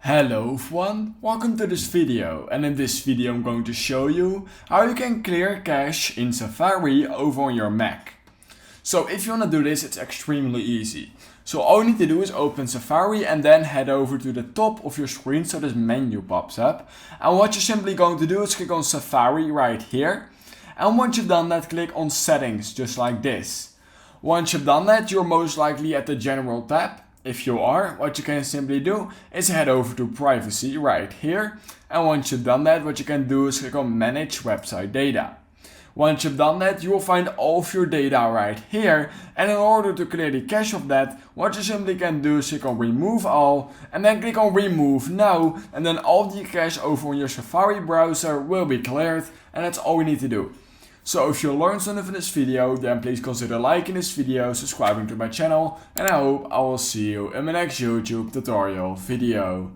Hello everyone, welcome to this video, and in this video I'm going to show you how you can clear cache in Safari over on your Mac. So if you want to do this, it's extremely easy. So all you need to do is open Safari and then head over to the top of your screen so this menu pops up. And what you're simply going to do is click on Safari right here. And once you've done that, click on Settings, just like this. Once you've done that, you're most likely at the General tab. If you are, what you can simply do is head over to Privacy right here. And once you've done that, what you can do is click on Manage Website Data. Once you've done that, you will find all of your data right here. And in order to clear the cache of that, what you simply can do is click on Remove All and then click on Remove Now. And then all the cache over on your Safari browser will be cleared. And that's all we need to do. So if you learned something from this video, then please consider liking this video, subscribing to my channel, and I hope I will see you in my next YouTube tutorial video.